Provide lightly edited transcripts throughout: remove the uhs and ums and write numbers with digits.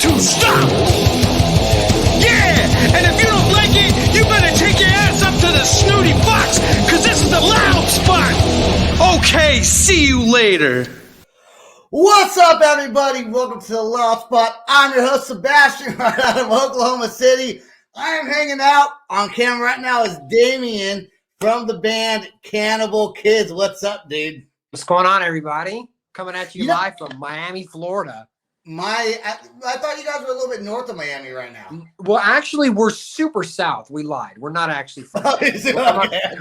to stop! Yeah! And if you don't like it, you better take your ass up to the snooty box, cause this is the loud spot! Okay, see you later. What's up, everybody? Welcome to the Loud Spot. I'm your host, Sebastian, right out of Oklahoma City. I am hanging out on camera right now is Damien from the band Cannibal Kids. What's up, dude? What's going on, everybody? Coming at you live from Miami, Florida. I thought you guys were a little bit north of Miami right now. Well, actually, we're super south. We lied. We're not actually from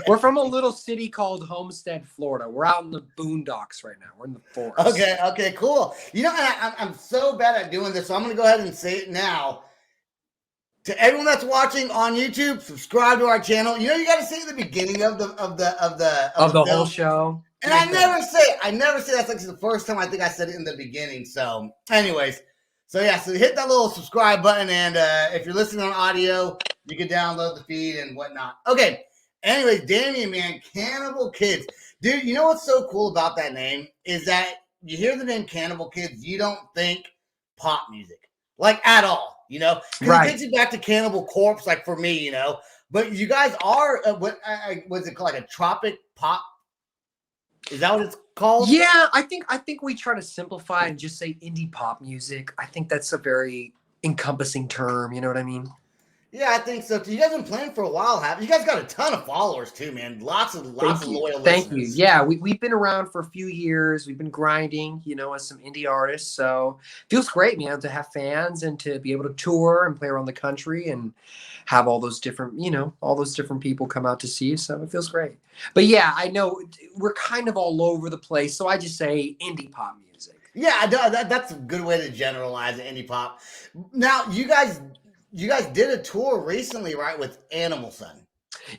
we're from a little city called Homestead, Florida. We're out in the boondocks right now. We're in the forest. Okay, cool. You know, I'm so bad at doing this, so I'm going to go ahead and say it now. To everyone that's watching on YouTube, subscribe to our channel. You know, you got to say it at the beginning of the whole show. And I never say that's like the first time I think I said it in the beginning. So anyways, so hit that little subscribe button. And if you're listening on audio, you can download the feed and whatnot. Okay. Anyways, Damien, man, Cannibal Kids. Dude, you know what's so cool about that name is that you hear the name Cannibal Kids, you don't think pop music. Like at all, you know? Right. It takes you back to Cannibal Corpse, like for me, you know? But you guys are, what's it called? Like a tropic pop? Is that what it's called? Yeah, I think we try to simplify and just say indie pop music. I think that's a very encompassing term. You know what I mean? Yeah, I think so too. You guys been playing for a while, haven't you? You guys got a ton of followers too, man. Lots of loyal listeners. Thank you. Yeah, we've been around for a few years. We've been grinding, you know, as some indie artists. So it feels great, man, to have fans and to be able to tour and play around the country and have all those different, you know, all those different people come out to see you. So it feels great. But yeah, I know we're kind of all over the place. So I just say indie pop music. Yeah, that's a good way to generalize it, indie pop. Now, you guys did a tour recently, right, with Animal Sun?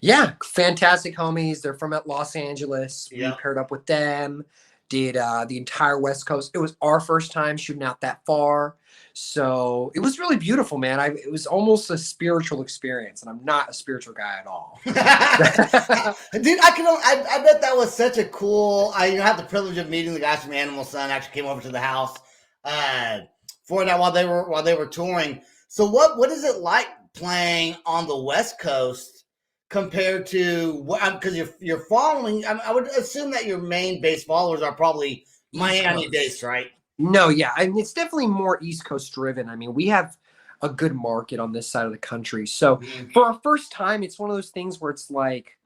Yeah, fantastic homies. They're from Los Angeles. We paired up with them, did the entire West Coast. It was our first time shooting out that far. So it was really beautiful, man. It was almost a spiritual experience, and I'm not a spiritual guy at all. Dude, I bet that was such a cool. I had the privilege of meeting the guys from Animal Sun. Actually came over to the house for that while they were touring. So what is it like playing on the West Coast compared to because you're following? I would assume that your main base followers are probably Miami based, right? No, yeah, I mean, it's definitely more East Coast driven. I mean, we have a good market on this side of the country. So for our first time, it's one of those things where it's like,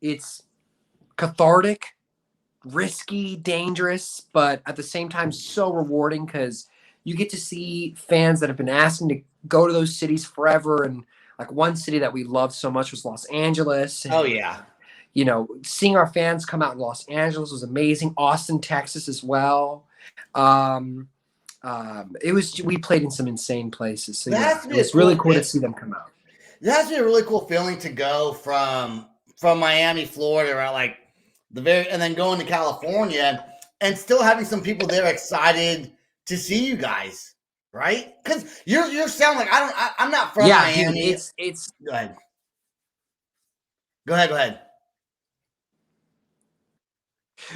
it's cathartic, risky, dangerous, but at the same time, so rewarding because you get to see fans that have been asking to go to those cities forever. And like one city that we loved so much was Los Angeles. And, oh, yeah. You know, seeing our fans come out in Los Angeles was amazing. Austin, Texas as well. We played in some insane places. So yeah, it was really cool to see them come out. That has to be a really cool feeling to go from Miami, Florida, right? Like and then going to California and still having some people there excited to see you guys, right? Because you sound like I'm not from Miami. Dude, it's Go ahead.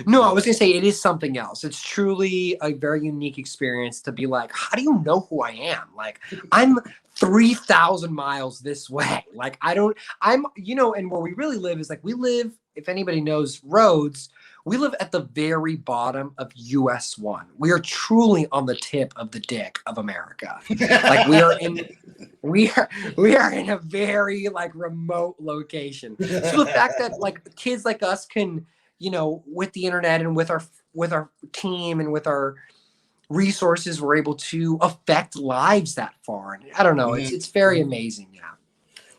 No, I was gonna say it is something else. It's truly a very unique experience to be like, how do you know who I am? Like, I'm 3,000 miles this way. Like, and where we really live is like we live. If anybody knows roads, we live at the very bottom of US 1. We are truly on the tip of the dick of America. Like we are in a very like remote location. So the fact that like kids like us can, you know, with the internet and with our team and with our resources, we're able to affect lives that far. And I don't know, it's very amazing. Yeah.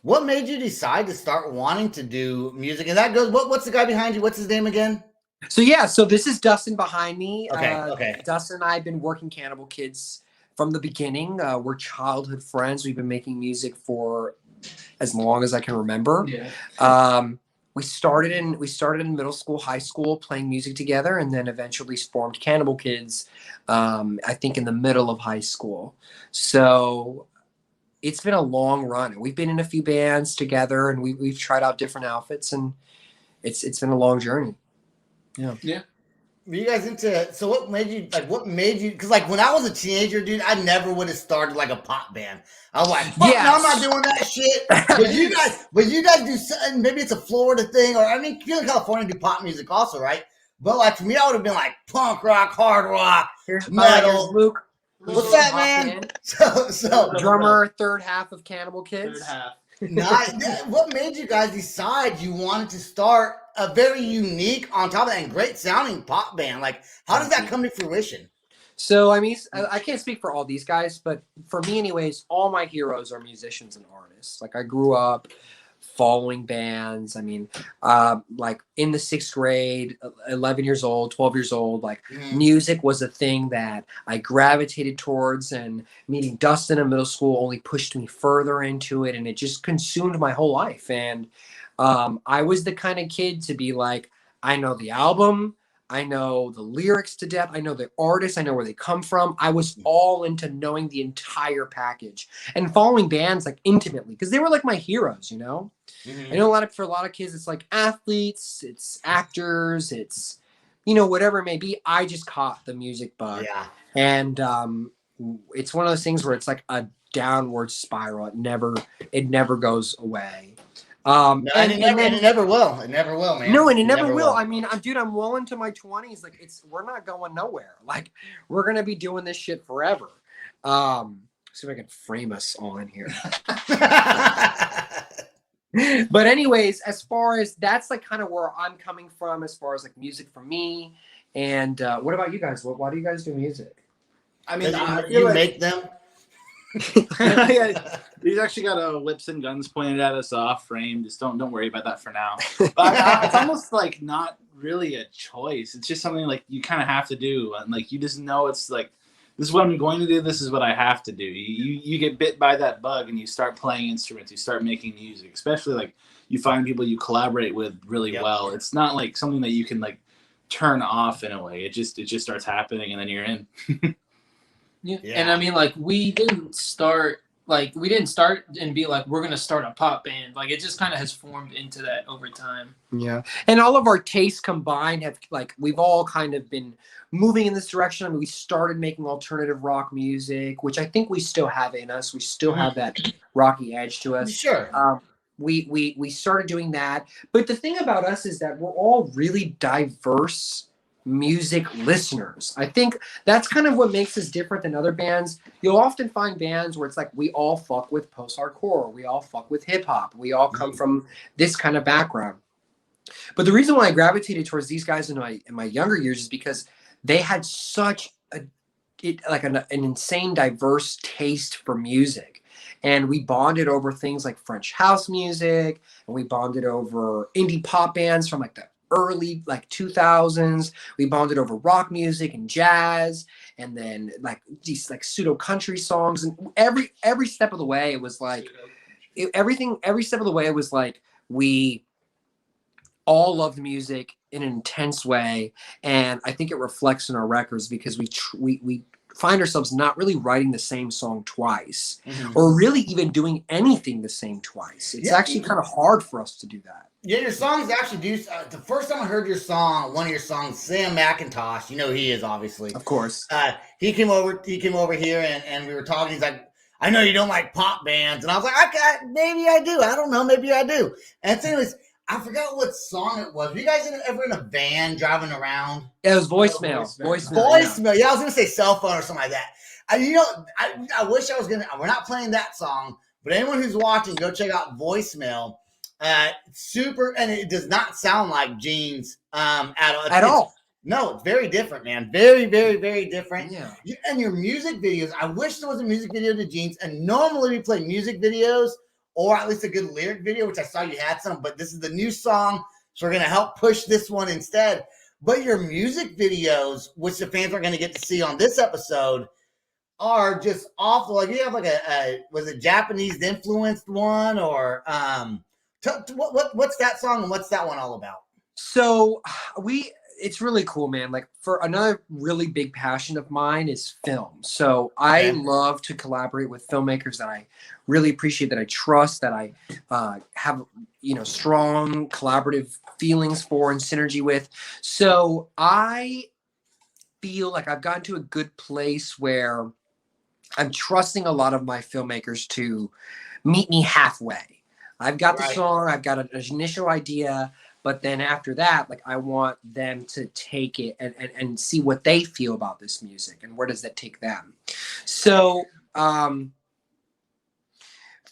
What made you decide to start wanting to do music? And that goes, what's the guy behind you? What's his name again? So this is Dustin behind me. Okay. Dustin and I have been working Cannibal Kids from the beginning. We're childhood friends. We've been making music for as long as I can remember. Yeah. We started in middle school, high school, playing music together, and then eventually formed Cannibal Kids, I think in the middle of high school. So it's been a long run. We've been in a few bands together, and we've tried out different outfits, and it's been a long journey. Yeah. were you guys into? So what made you like? What made you? Because like when I was a teenager, dude, I never would have started like a pop band. I was like, fuck, no, I'm not Yes. doing that shit. But you guys do something. Maybe it's a Florida thing, or I mean, here in California do pop music also, right? But like for me, I would have been like punk rock, hard rock, Here's metal. Luke. What's Luke that, hopped man? in. So Drummer, third half of Cannibal Kids. Third half. not what made you guys decide you wanted to start a very unique, on top of that, and great sounding pop band? Like, how does that come to fruition? So I mean, I can't speak for all these guys, but for me, anyways, all my heroes are musicians and artists. Like I grew up following bands. I mean, like in the 6th grade, 11 years old, 12 years old, like music was a thing that I gravitated towards, and meeting Dustin in middle school only pushed me further into it, and it just consumed my whole life. And I was the kind of kid to be like, I know the album, I know the lyrics to death, I know the artists, I know where they come from. I was all into knowing the entire package and following bands like intimately because they were like my heroes, you know? I know for a lot of kids, it's like athletes, it's actors, it's, you know, whatever it may be. I just caught the music bug. Yeah. And it's one of those things where it's like a downward spiral. It never goes away. And it never will. It never will, man. No, and it never will. I mean, dude, I'm well into my 20s. Like, we're not going nowhere. Like, we're gonna be doing this shit forever. See if I can frame us all in here. But anyways, as far as that's like kind of where I'm coming from, as far as like music for me. And what about you guys? Why do you guys do music? I mean, you make them. Yeah, he's actually got whips and guns pointed at us off frame. Just don't worry about that for now. But it's almost like not really a choice. It's just something like you kind of have to do, and like you just know it's like this is what I'm going to do. This is what I have to do. You get bit by that bug, and you start playing instruments. You start making music, especially like you find people you collaborate with really well. It's not like something that you can like turn off in a way. It just starts happening, and then you're in. Yeah. And I mean, like, we didn't start and be like, we're going to start a pop band. Like, it just kind of has formed into that over time. Yeah. And all of our tastes combined have, like, we've all kind of been moving in this direction. I mean, we started making alternative rock music, which I think we still have in us. We still have that rocky edge to us. Sure. We started doing that. But the thing about us is that we're all really diverse music listeners. I think that's kind of what makes us different than other bands. You'll often find bands where it's like we all fuck with post-hardcore, we all fuck with hip-hop, we all come from this kind of background. But the reason why I gravitated towards these guys in my younger years is because they had such an insane diverse taste for music. And we bonded over things like French house music, and we bonded over indie pop bands from like the early like 2000s. We bonded over rock music and jazz, and then like these like pseudo country songs. And every step of the way, it was like every step of the way it was like we all loved music in an intense way. And I think it reflects in our records because we find ourselves not really writing the same song twice, or really even doing anything the same twice. It's actually kind of hard for us to do that. Yeah, your songs actually do. The first time I heard your song, one of your songs, Sam McIntosh, you know who he is, obviously. Of course. He came over here and we were talking. He's like, I know you don't like pop bands. And I was like, okay, maybe I do. I don't know. Maybe I do. And so anyways, I forgot what song it was. Were you guys ever in a van driving around? Yeah, it was voicemail. Voicemail. Yeah, I was going to say cell phone or something like that. I wish I was going to. We're not playing that song, but anyone who's watching, go check out Voicemail. Super, and it does not sound like Gene's at all. No, it's very different, man. Very, very, very different. Yeah. And your music videos, I wish there was a music video to Gene's. And normally we play music videos or at least a good lyric video, which I saw you had some, but this is the new song, so we're going to help push this one instead. But your music videos, which the fans aren't going to get to see on this episode, are just awful. Like you have like was it Japanese influenced one, or what's that song and what's that one all about? So it's really cool, man. Like for another really big passion of mine is film. So I love to collaborate with filmmakers that I really appreciate, that I trust, that I have, strong collaborative feelings for and synergy with. So I feel like I've gotten to a good place where I'm trusting a lot of my filmmakers to meet me halfway. I've got the song, I've got an initial idea, but then after that, like I want them to take it and see what they feel about this music and where does that take them. So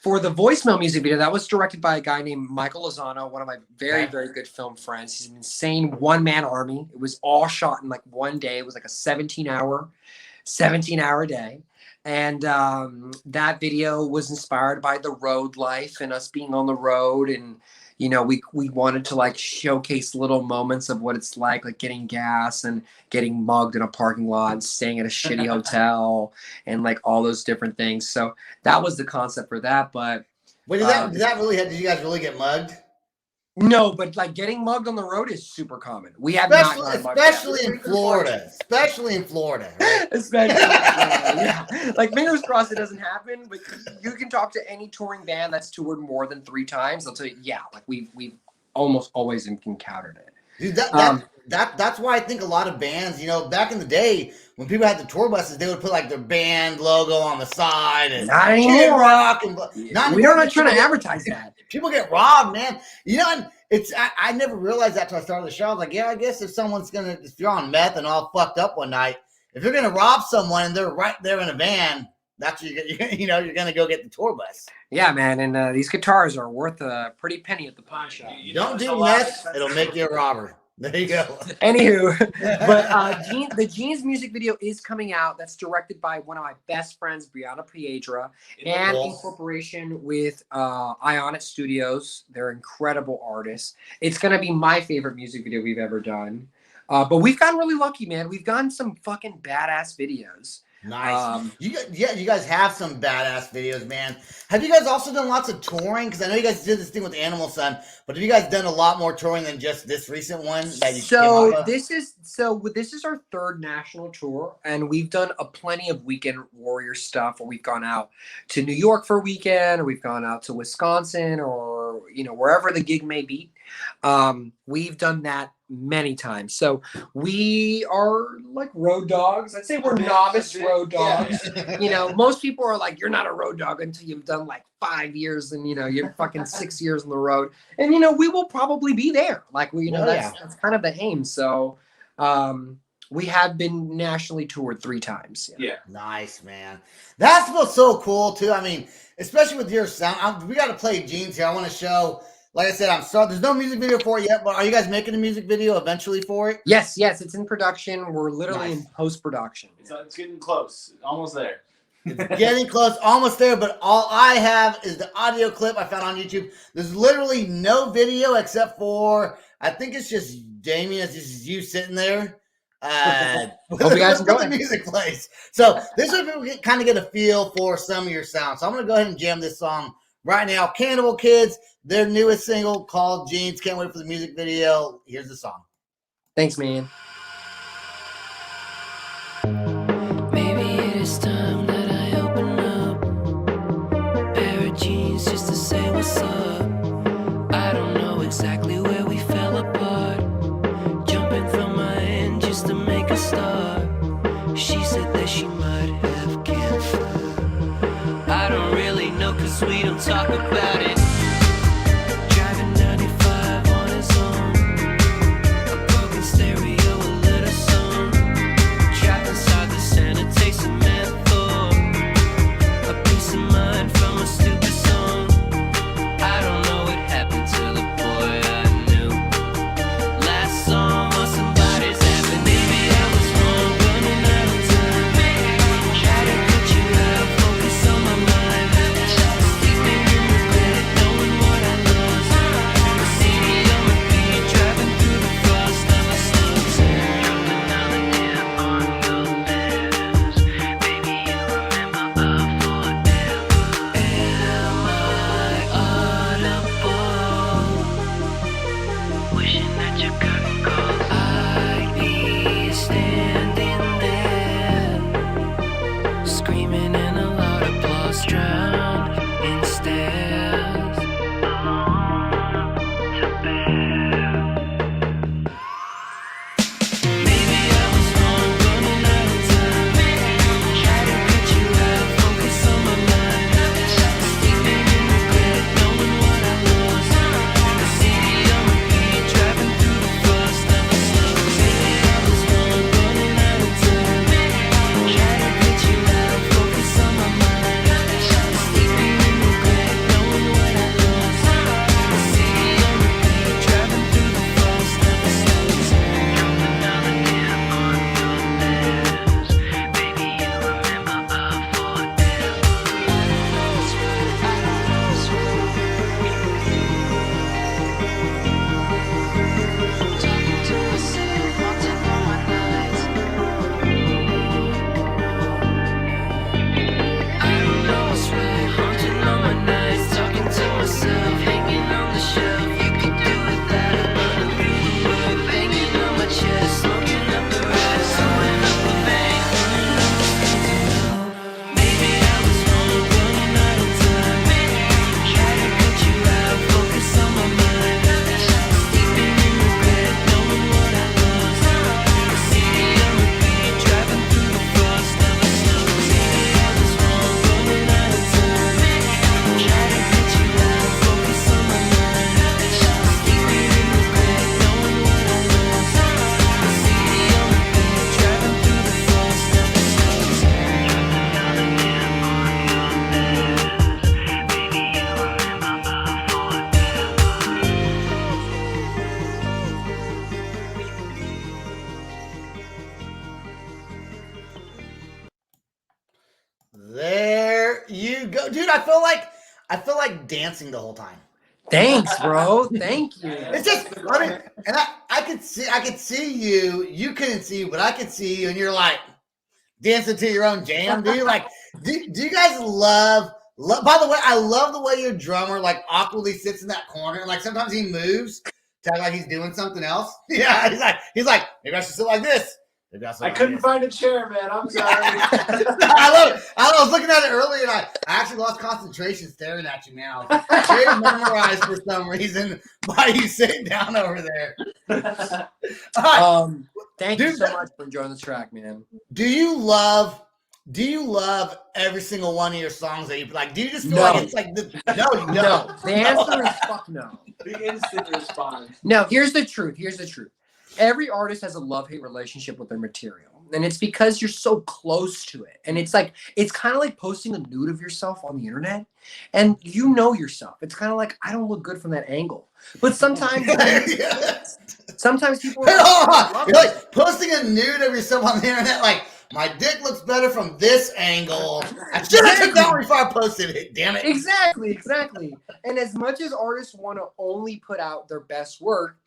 for the voicemail music video, that was directed by a guy named Michael Lozano, one of my very, very good film friends. He's an insane one-man army. It was all shot in like one day. It was like a 17-hour day. And that video was inspired by the road life and us being on the road. And, you know, we wanted to like showcase little moments of what it's like getting gas and getting mugged in a parking lot and staying at a shitty hotel and like all those different things. So that was the concept for that. But did you guys really get mugged? No, but like getting mugged on the road is super common. We have especially in Florida. Especially in Florida. Right? Especially in Florida, yeah. Like fingers crossed it doesn't happen, but you can talk to any touring band that's toured more than 3 times. They'll tell you, yeah, like we've almost always encountered it. Dude, that's why I think a lot of bands, you know, back in the day when people had the tour buses, they would put like their band logo on the side and not anymore. Rock and we're not trying to advertise that. People get robbed, man. You know, and I never realized that till I started the show. I was like, yeah, I guess if you're on meth and all fucked up one night, if you're gonna rob someone and they're right there in a van, that's what you're gonna go get the tour bus. Yeah, man, and these guitars are worth a pretty penny at the pawn shop. You don't do meth, it'll make you a robber. There you go. Anywho, but the Jeans music video is coming out. That's directed by one of my best friends, Brianna Piedra, and in cooperation with Ionic Studios. They're incredible artists. It's going to be my favorite music video we've ever done. But we've gotten really lucky, man. We've gotten some fucking badass videos. Nice. You guys have some badass videos, man. Have you guys also done lots of touring? Because I know you guys did this thing with Animal Sun, but have you guys done a lot more touring than just this recent one that you came out of? This is our 3rd national tour, and we've done a plenty of weekend warrior stuff where we've gone out to New York for a weekend, or we've gone out to Wisconsin, or wherever the gig may be. We've done that many times. So we are like road dogs. I'd say we're novice road dogs. Most people are like, you're not a road dog until you've done like 5 years and you're fucking 6 years on the road. And we will probably be there. Like that's kind of the aim. So we have been nationally toured 3 times. Yeah. Nice, man. That's what's so cool too. I mean, especially with your sound. We got to play Jeans here. I want to show. Like I said, there's no music video for it yet, but are you guys making a music video eventually for it? Yes, it's in production. We're literally in post-production. It's getting close. Almost there. It's getting close, almost there, but all I have is the audio clip I found on YouTube. There's literally no video except for, I think it's just Damien, it's just you sitting there. Hope you guys enjoy the music plays. So this is where people kind of get a feel for some of your sound. So I'm going to go ahead and jam this song right now. Cannibal Kids, their newest single called Jeans. Can't wait for the music video. Here's the song. Thanks, man. Maybe it is time that I open up. Pair of jeans just to say what's up. I don't know exactly where we fell apart. Jumping from my end just to make a start. She said that she might have cancer. I don't really know 'cause we don't talk about it. Driving 95 on his own. A broken stereo, a little song. Trapped inside the sanitary cement floor. A peace of mind from a stupid song. I don't know what happened to the boy I knew. Last song on somebody's app, and maybe I was wrong, running out of time. Try to put you out, focus on my mind. Sleeping in the bed, knowing what I lost. The CD on the beat, driving through the frost of a slow turn. Another hit on your lips. Maybe you remember our forever. Am I audible? Wishing that you couldn't go. I'd be standing there, screaming in a loud applause, drowned in stares. To bear. Maybe I was wrong, running There you go, dude. I feel like dancing the whole time. Thanks, bro. Thank you. It's just, and I could see you. You couldn't see you, but I could see you, and you're like dancing to your own jam, dude. Like, do you guys love? By the way, I love the way your drummer like awkwardly sits in that corner, and like sometimes he moves to act like he's doing something else. Yeah, he's like, maybe I should sit like this. I couldn't find a chair, man. I'm sorry. I love it. I was looking at it earlier, and I actually lost concentration staring at you, man. I was very memorized for some reason by you sitting down over there. All right. Thank you so much for enjoying the track, man. Do you love every single one of your songs that you like? Do you just feel No. like it's like No. The answer is fuck no. The instant response. No, here's the truth. Every artist has a love-hate relationship with their material. And it's because you're so close to it. And it's like, it's kind of like posting a nude of yourself on the internet. And you know yourself. It's kind of like, I don't look good from that angle. But sometimes, sometimes people are you're like posting a nude of yourself on the internet, like, my dick looks better from this angle. I should have took that one before I posted it. Damn it. Exactly. And as much as artists want to only put out their best work,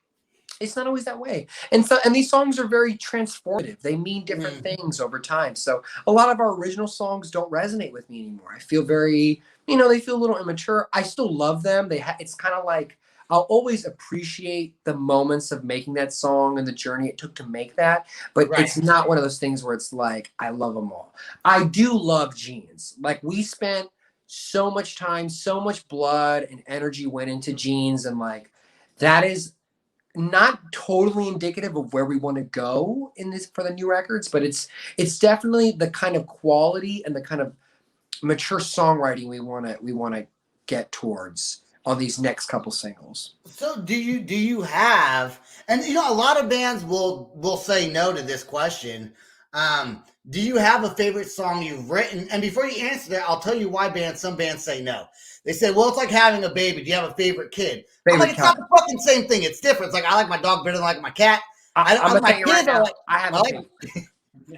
it's not always that way. And these songs are very transformative. They mean different things over time. So a lot of our original songs don't resonate with me anymore. I feel very, they feel a little immature. I still love them. It's kind of like, I'll always appreciate the moments of making that song and the journey it took to make that. But It's not one of those things where it's like, I love them all. I do love Jeans. Like, we spent so much time, so much blood and energy went into Jeans. And like, that is not totally indicative of where we want to go in this for the new records, but it's definitely the kind of quality and the kind of mature songwriting we want to get towards on these next couple singles. So do you have, and a lot of bands will say no to this question. Do you have a favorite song you've written? And before you answer that, I'll tell you why some bands say no. They say, well, it's like having a baby. Do you have a favorite kid? I'm like, it's not the fucking same thing. It's different. It's like, I like my dog better than I like my cat. I'm my kids right now. I have a favorite.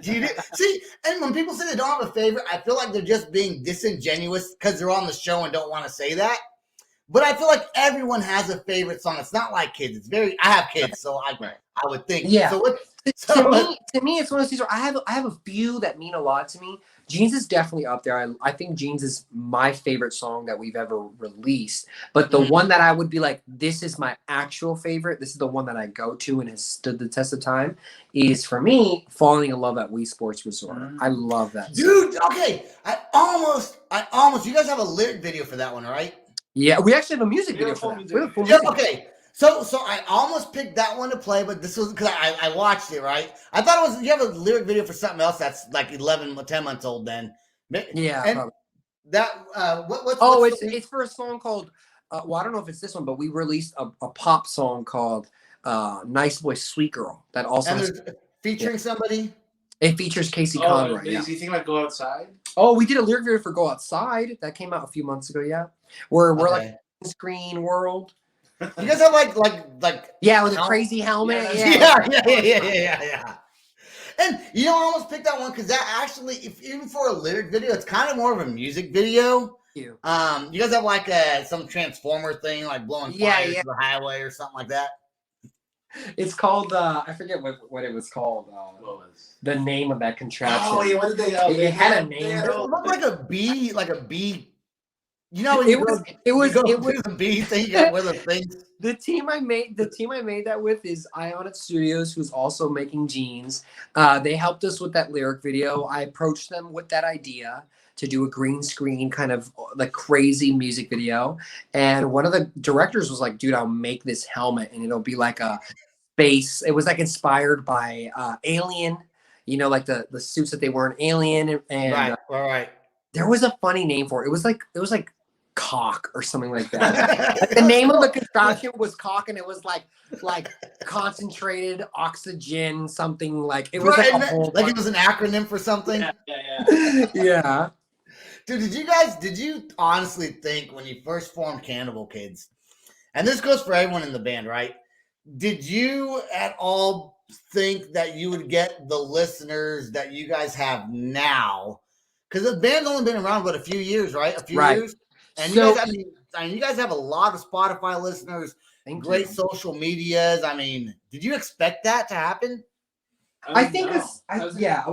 Do you see? And when people say they don't have a favorite, I feel like they're just being disingenuous because they're on the show and don't want to say that. But I feel like everyone has a favorite song. It's not like kids. It's very. I have kids, so I would think. Yeah. To me, it's one of those things where I have a few that mean a lot to me. Jeans is definitely up there. I think Jeans is my favorite song that we've ever released. But the one that I would be like, this is my actual favorite, this is the one that I go to and has stood the test of time, is for me, Falling in Love at Wii Sports Resort. I love that dude song. Okay. I almost you guys have a lyric video for that one, right? Yeah, we actually have a music video for that. We have a full music okay. So I almost picked that one to play, but this was because I watched it, right? I thought it was, you have a lyric video for something else that's like 10 months old then. Yeah. And that, it's for a song called, well, I don't know if it's this one, but we released a pop song called Nice Boy, Sweet Girl. That also has, featuring somebody? It features Casey Conroy. Do you think I go outside? Oh, we did a lyric video for Go Outside. That came out a few months ago, yeah. We're like screen world. You guys have like yeah, with a crazy helmet. Yeah. And I almost picked that one because that actually, even for a lyric video, it's kind of more of a music video. You guys have like some transformer thing, like blowing fires to the highway or something like that. It's called I forget what it was called. What was the name of that contraption? Oh yeah, what did they? It had a name. It looked like a bee, it was a bee thing with a thing. The team I made that with is Ionic Studios, who's also making Jeans. They helped us with that lyric video. I approached them with that idea to do a green screen kind of like crazy music video. And one of the directors was like, dude, I'll make this helmet and it'll be like a space. It was like inspired by Alien, like the suits that they wore in Alien. And right. There was a funny name for it. It was like Cock or something like that. The name of the contraption was Cock, and it was like concentrated oxygen, something like it was like a whole it was an acronym for something. Yeah. Dude, did you honestly think when you first formed Cannibal Kids, and this goes for everyone in the band, right? Did you at all think that you would get the listeners that you guys have now? because the band's only been around, but a few years, right? A few Right. years. And So- you guys, you guys have a lot of Spotify listeners, great you. social medias. I mean, did you expect that to happen? I think no. it's, I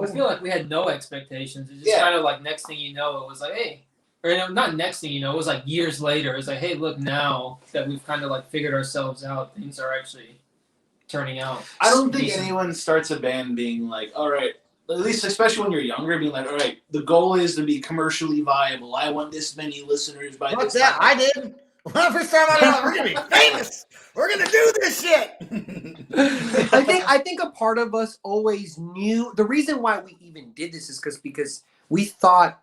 feel like we had no expectations. It just Yeah. kind of like next thing you know, it was like, hey, or not next thing you know, it was like years later. It's like, hey, look, now that we've kind of like figured ourselves out, things are actually turning out. I don't think decent. anyone starts a band being like, all right, at least especially when you're younger, being like, all right, the goal is to be commercially viable. I want this many listeners by What's this that? time. I did. When I first started out, I was like, we're gonna be famous. We're gonna do this shit. I think a part of us always knew the reason why we even did this is because we thought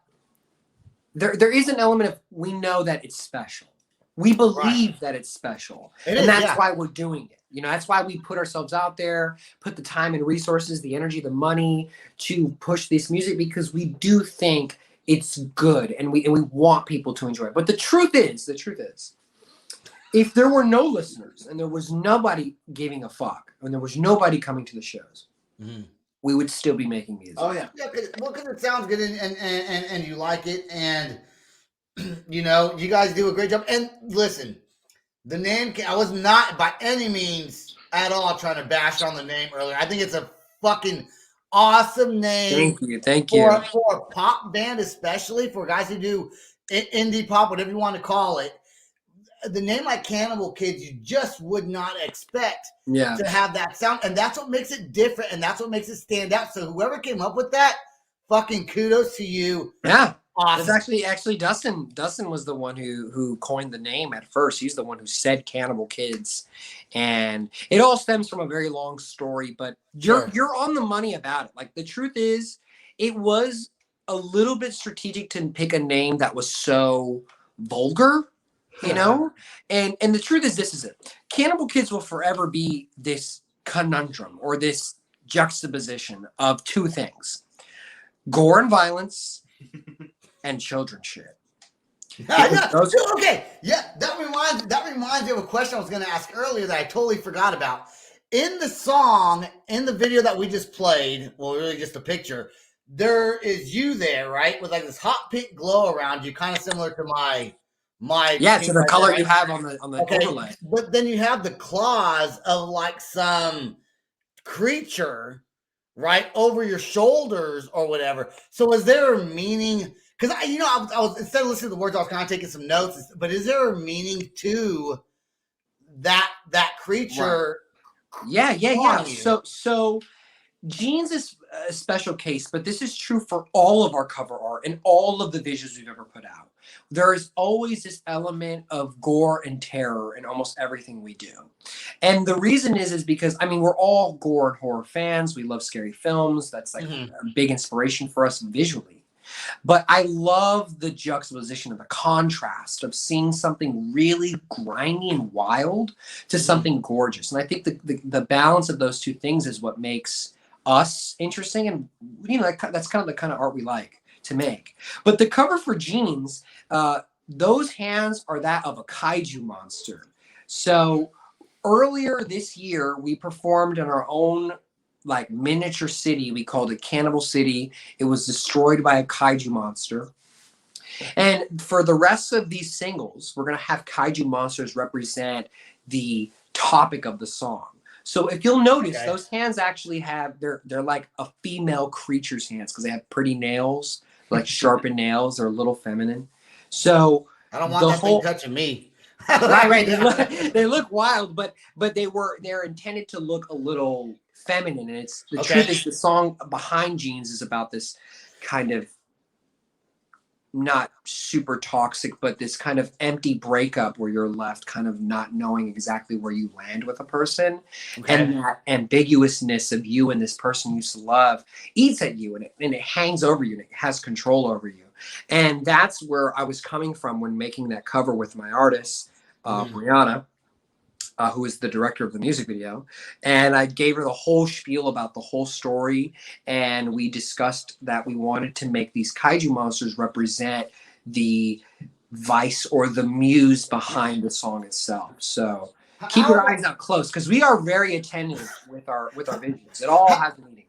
there is an element of we know that it's special. We believe that it's special. It and is, that's yeah. why we're doing it. You know, that's why we put ourselves out there, put the time and resources, the energy, the money to push this music because we do think it's good and we want people to enjoy it. But the truth is, if there were no listeners and there was nobody giving a fuck and there was nobody coming to the shows, we would still be making music. Oh yeah. Yeah, because it sounds good and you like it, and you know, you guys do a great job. And listen, the name, I was not by any means at all trying to bash on the name earlier. I think it's a fucking awesome name. Thank you. For a pop band, especially for guys who do indie pop, whatever you want to call it. The name like Cannibal Kids, you just would not expect to have that sound. And that's what makes it different. And that's what makes it stand out. So whoever came up with that, fucking kudos to you. Yeah. Awesome. It's actually Dustin. Dustin was the one who coined the name at first. He's the one who said Cannibal Kids. And it all stems from a very long story, but you're on the money about it. Like the truth is, it was a little bit strategic to pick a name that was so vulgar. You know, and the truth is, this is it. Cannibal Kids will forever be this conundrum or this juxtaposition of two things: gore and violence, and children shit. Okay, yeah, that reminds me of a question I was going to ask earlier that I totally forgot about. In the song, in the video that we just played, well, really just a picture. There is you there, right, with like this hot pink glow around you, kind of similar to my. To the color you have on the overlay. But then you have the claws of like some creature right over your shoulders or whatever. So is there a meaning? Because I was instead of listening to the words, I was kind of taking some notes. But is there a meaning to that creature? Right. Yeah. So Jeans is a special case, but this is true for all of our cover art and all of the visuals we've ever put out. There is always this element of gore and terror in almost everything we do. And the reason is because, I mean, we're all gore and horror fans. We love scary films. That's like a big inspiration for us visually. But I love the juxtaposition of the contrast of seeing something really grimy and wild to something gorgeous. And I think the balance of those two things is what makes us interesting, and that's kind of the kind of art we like to make. But the cover for Jeans, those hands are that of a kaiju monster. So earlier this year, we performed in our own like miniature city. We called it Cannibal City. It was destroyed by a kaiju monster. And for the rest of these singles, we're gonna have kaiju monsters represent the topic of the song. So if you'll notice, those hands actually have they're like a female creature's hands because they have pretty nails, like sharpened nails. They're a little feminine. So I don't want that thing touching me. right. They look wild, but they're intended to look a little feminine. And it's the truth is the song behind Jeans is about this kind of not super toxic, but this kind of empty breakup where you're left kind of not knowing exactly where you land with a person. And that ambiguousness of you and this person you used to love eats at you and it hangs over you and it has control over you. And that's where I was coming from when making that cover with my artist, Brianna, who is the director of the music video. And I gave her the whole spiel about the whole story. And we discussed that we wanted to make these kaiju monsters represent the vice or the muse behind the song itself. So keep your eyes out close because we are very attentive with our visions. It all has meaning.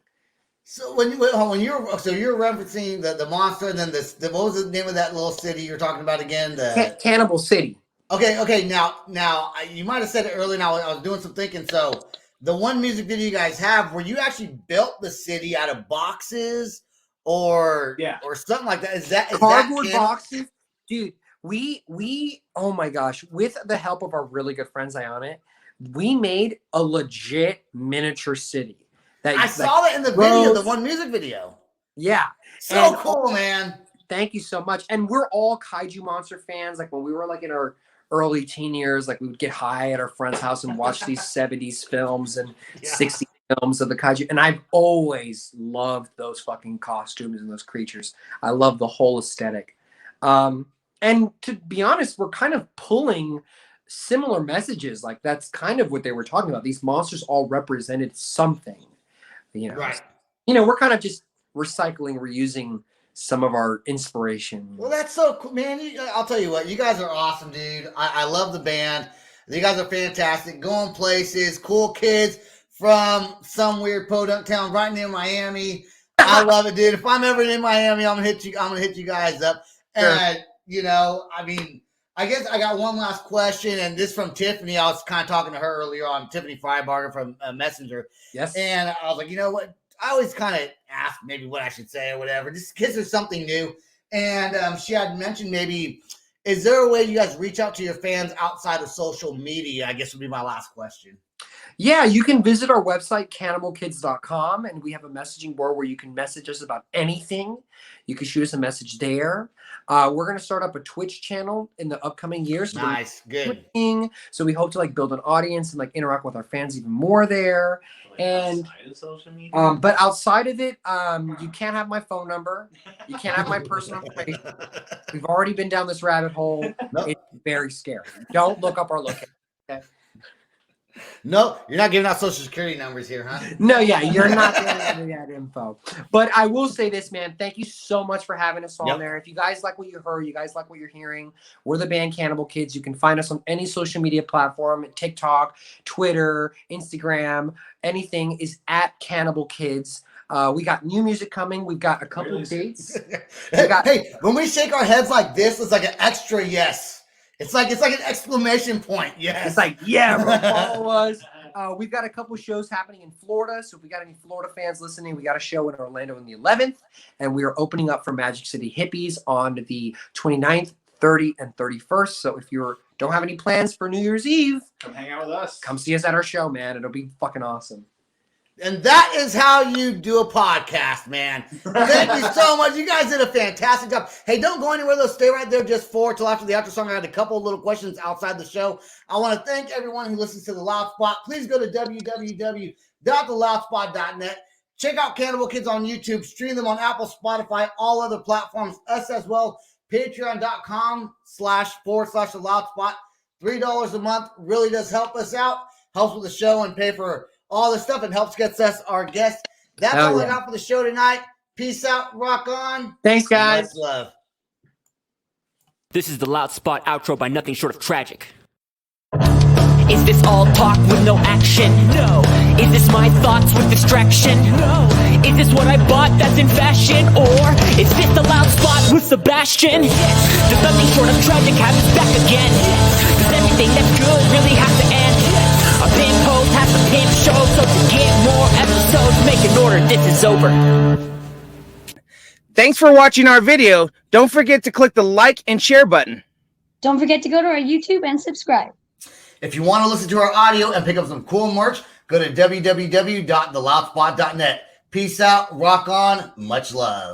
So when you're referencing the monster, and then what was the name of that little city you're talking about again? The Cannibal City. Okay. Now you might have said it earlier. Now I was doing some thinking. So the one music video you guys have, where you actually built the city out of boxes or something like that. Is Cardboard that boxes, dude? We oh my gosh! With the help of our really good friends Ionic, we made a legit miniature city. I saw that in the video, the one music video. Yeah. So cool, man. Thank you so much. And we're all kaiju monster fans. Like when we were like in our early teen years, like we would get high at our friend's house and watch these 70s films and 60s films of the kaiju. And I've always loved those fucking costumes and those creatures. I love the whole aesthetic. And to be honest, we're kind of pulling similar messages. Like that's kind of what they were talking about. These monsters all represented something. Right. We're kind of just recycling, reusing some of our inspiration. Well, that's so cool, man. I'll tell you what, you guys are awesome, dude. I love the band. You guys are fantastic. Going places, cool kids from some weird podunk town right near Miami. I love it, dude. If I'm ever in Miami, I'm gonna hit you guys up. Sure. And I guess I got one last question, and this from Tiffany. I was kind of talking to her earlier on, Tiffany Freibarger from Messenger. Yes. And I was like, you know what? I always kind of ask maybe what I should say or whatever, just because there's something new. And she had mentioned maybe, is there a way you guys reach out to your fans outside of social media? I guess would be my last question. Yeah, you can visit our website, cannibalkids.com, and we have a messaging board where you can message us about anything. You can shoot us a message there. We're going to start up a Twitch channel in the upcoming years. Nice, good. So we hope to build an audience and interact with our fans even more there. And outside of social media? But outside of it, you can't have my phone number. You can't have my personal information. We've already been down this rabbit hole. Nope. It's very scary. Don't look up our location. Okay? No, you're not giving out social security numbers here, huh? No, yeah, you're not getting that info. But I will say this, man. Thank you so much for having us on there. If you guys like what you heard, you guys like what you're hearing, we're the band Cannibal Kids. You can find us on any social media platform, TikTok, Twitter, Instagram, anything is at Cannibal Kids. We got new music coming. We've got a couple of dates. Hey, when we shake our heads like this, it's like an extra yes. It's like an exclamation point. Yes. It's like, yeah, bro, follow us. We've got a couple shows happening in Florida. So if we got any Florida fans listening, we got a show in Orlando on the 11th. And we are opening up for Magic City Hippies on the 29th, 30th, and 31st. So if you don't have any plans for New Year's Eve, come hang out with us. Come see us at our show, man. It'll be fucking awesome. And that is how you do a podcast, man. Thank you so much. You guys did a fantastic job. Hey, don't go anywhere, though. Stay right there just till after the outro song. I had a couple of little questions outside the show. I want to thank everyone who listens to The Loud Spot. Please go to www.theloudspot.net. Check out Cannibal Kids on YouTube. Stream them on Apple, Spotify, all other platforms. Us as well. Patreon.com//The Loud Spot. $3 a month really does help us out. Helps with the show and pay for all the stuff and helps gets us our guests. That's all I got for the show tonight. Peace out. Rock on. Thanks, guys. Much love. This is the Loud Spot outro by nothing short of tragic. Is this all talk with no action? No. Is this my thoughts with distraction? No. Is this what I bought that's in fashion? Or is this the Loud Spot with Sebastian? Does nothing short of tragic happens back again? Does everything that's good really have to end? A pimp host has a pimp show, so to get more episodes, make an order, this is over. Thanks for watching our video. Don't forget to click the like and share button. Don't forget to go to our YouTube and subscribe. If you want to listen to our audio and pick up some cool merch, go to www.theloudspot.net. Peace out, rock on, much love.